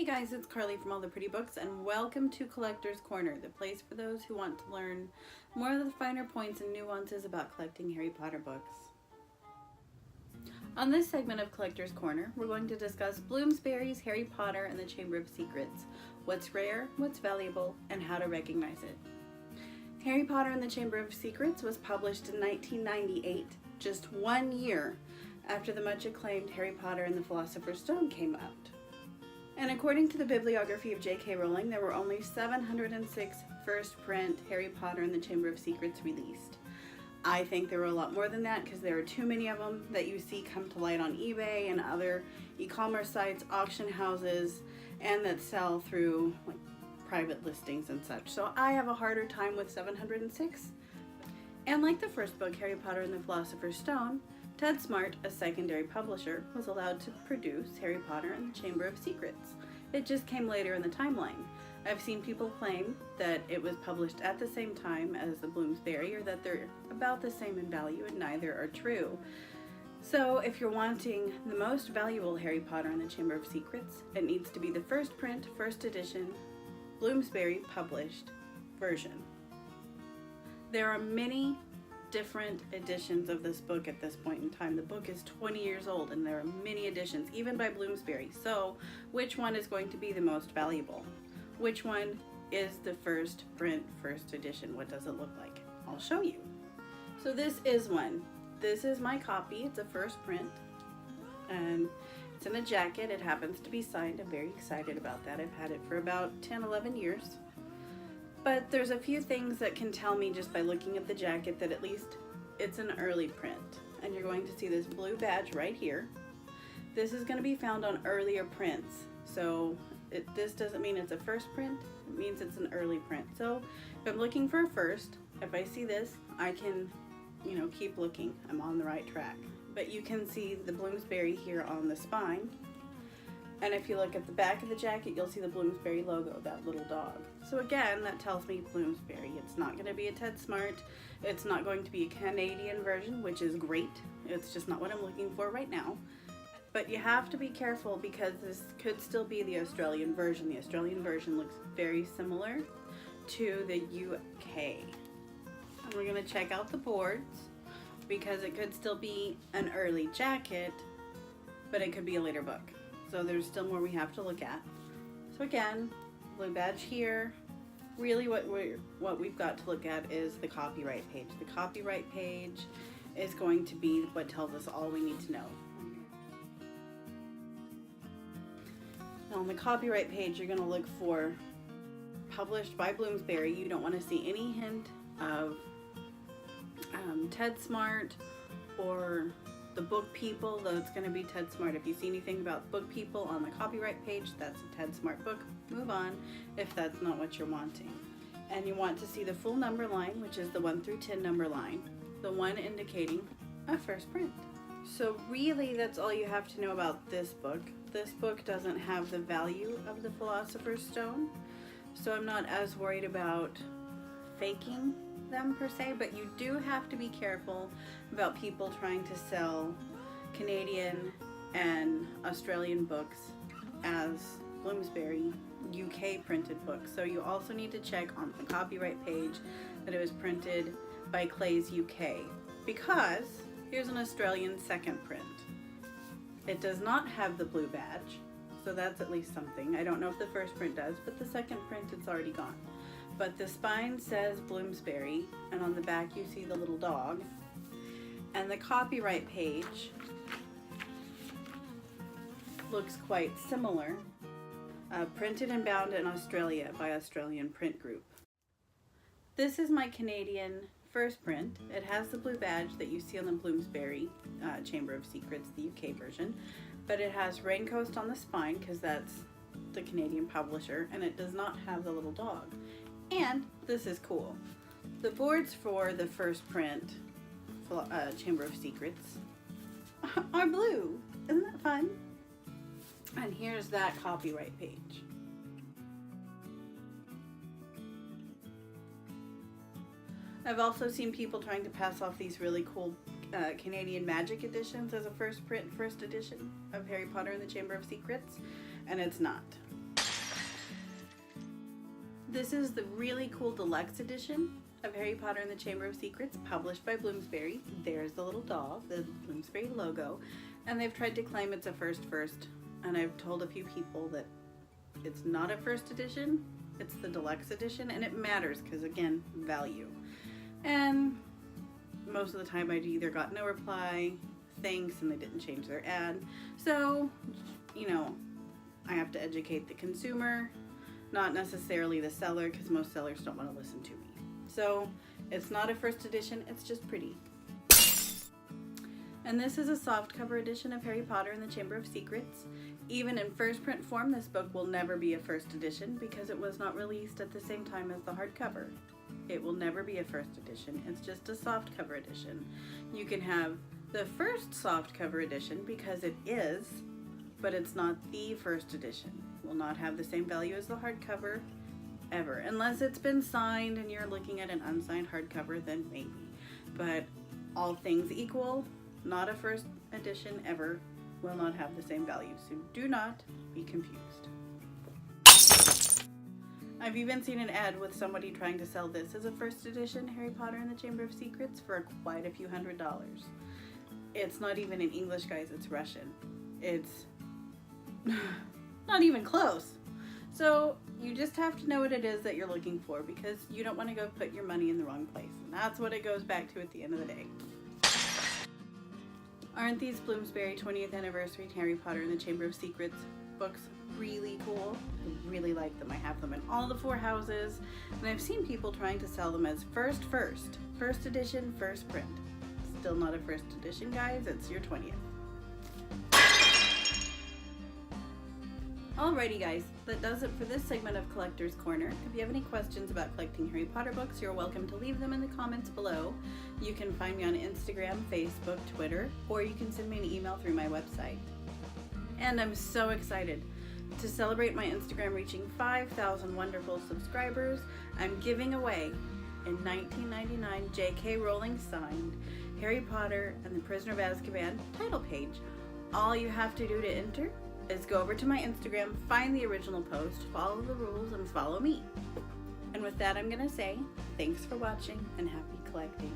Hey guys, it's Carly from All the Pretty Books, and welcome to Collector's Corner, the place for those who want to learn more of the finer points and nuances about collecting Harry Potter books. On this segment of Collector's Corner, we're going to discuss Bloomsbury's Harry Potter and the Chamber of Secrets, what's rare, what's valuable, and how to recognize it. Harry Potter and the Chamber of Secrets was published in 1998, just 1 year after the much acclaimed Harry Potter and the Philosopher's Stone came out. And according to the bibliography of J.K. Rowling, there were only 706 first print Harry Potter and the Chamber of Secrets released. I think there were a lot more than that because there are too many of them that you see come to light on eBay and other e-commerce sites, auction houses, and that sell through like private listings and such. So I have a harder time with 706. And like the first book, Harry Potter and the Philosopher's Stone, Ted Smart, a secondary publisher, was allowed to produce Harry Potter and the Chamber of Secrets. It just came later in the timeline. I've seen people claim that it was published at the same time as the Bloomsbury, or that they're about the same in value, and neither are true. So if you're wanting the most valuable Harry Potter and the Chamber of Secrets, it needs to be the first print, first edition, Bloomsbury published version. There are many different editions of this book at this point in time. The book is 20 years old and there are many editions, even by Bloomsbury. So which one is going to be the most valuable? Which one is the first print, first edition? What does it look like? I'll show you. So this is one. This is my copy. It's a first print and it's in a jacket. It happens to be signed. I'm very excited about that. I've had it for about 10-11 years. But there's a few things that can tell me just by looking at the jacket that at least it's an early print. And you're going to see this blue badge right here. This is going to be found on earlier prints. So this doesn't mean it's a first print, it means it's an early print. So if I'm looking for a first, if I see this, I can, keep looking. I'm on the right track. But you can see the Bloomsbury here on the spine. And if you look at the back of the jacket, you'll see the Bloomsbury logo, that little dog. So again, that tells me Bloomsbury. It's not going to be a Ted Smart. It's not going to be a Canadian version, which is great. It's just not what I'm looking for right now. But you have to be careful because this could still be the Australian version. The Australian version looks very similar to the UK. And we're going to check out the boards because it could still be an early jacket, but it could be a later book. So there's still more we have to look at. So again, blue badge here. Really what we've got to look at is the copyright page. The copyright page is going to be what tells us all we need to know. Now on the copyright page, you're going to look for published by Bloomsbury. You don't want to see any hint of Ted Smart or the Book People, though it's going to be Ted Smart. If you see anything about Book People on the copyright page, that's a Ted Smart book. Move on if that's not what you're wanting. And you want to see the full number line, which is the 1 through 10 number line, the one indicating a first print. So really that's all you have to know about this book. This book doesn't have the value of the Philosopher's Stone, so I'm not as worried about faking them per se, but you do have to be careful about people trying to sell Canadian and Australian books as Bloomsbury UK printed books. So you also need to check on the copyright page that it was printed by Clay's UK, because here's an Australian second print. It does not have the blue badge, so that's at least something. I don't know if the first print does, but the second print, it's already gone. But the spine says Bloomsbury, and on the back you see the little dog. And the copyright page looks quite similar. Printed and bound in Australia by Australian Print Group. This is my Canadian first print. It has the blue badge that you see on the Bloomsbury Chamber of Secrets, the UK version. But it has Raincoast on the spine because that's the Canadian publisher, and it does not have the little dog. And this is cool. The boards for the first print Chamber of Secrets are blue. Isn't that fun? And here's that copyright page. I've also seen people trying to pass off these really cool Canadian Magic editions as a first print, first edition of Harry Potter and the Chamber of Secrets, and it's not. This is the really cool deluxe edition of Harry Potter and the Chamber of Secrets, published by Bloomsbury. There's the little doll, the Bloomsbury logo, and they've tried to claim it's a first, and I've told a few people that it's not a first edition, it's the deluxe edition, and it matters because, again, value. And most of the time I either got no reply, thanks, and they didn't change their ad. So, you know, I have to educate the consumer, not necessarily the seller, because most sellers don't want to listen to me. So it's not a first edition, it's just pretty. And this is a softcover edition of Harry Potter and the Chamber of Secrets. Even in first print form, this book will never be a first edition because it was not released at the same time as the hardcover. It will never be a first edition, it's just a softcover edition. You can have the first softcover edition because it is, but it's not the first edition. It will not have the same value as the hardcover ever, unless it's been signed and you're looking at an unsigned hardcover, then maybe. But all things equal, not a first edition ever will not have the same value, so do not be confused. I've even seen an ad with somebody trying to sell this as a first edition Harry Potter and the Chamber of Secrets for quite a few $100s. It's not even in English, guys, it's Russian. It's not even close. So you just have to know what it is that you're looking for, because you don't want to go put your money in the wrong place. And that's what it goes back to at the end of the day. Aren't these Bloomsbury 20th Anniversary Harry Potter and the Chamber of Secrets books really cool? I really like them. I have them in all the 4 houses, and I've seen people trying to sell them as first edition, first print. Still not a first edition, guys. It's your 20th. Alrighty, guys, that does it for this segment of Collector's Corner. If you have any questions about collecting Harry Potter books, you're welcome to leave them in the comments below. You can find me on Instagram, Facebook, Twitter, or you can send me an email through my website. And I'm so excited to celebrate my Instagram reaching 5,000 wonderful subscribers. I'm giving away a 1999 J.K. Rowling signed Harry Potter and the Prisoner of Azkaban title page. All you have to do to enter is go over to my Instagram, find the original post, follow the rules, and follow me. And with that, I'm going to say thanks for watching and happy collecting.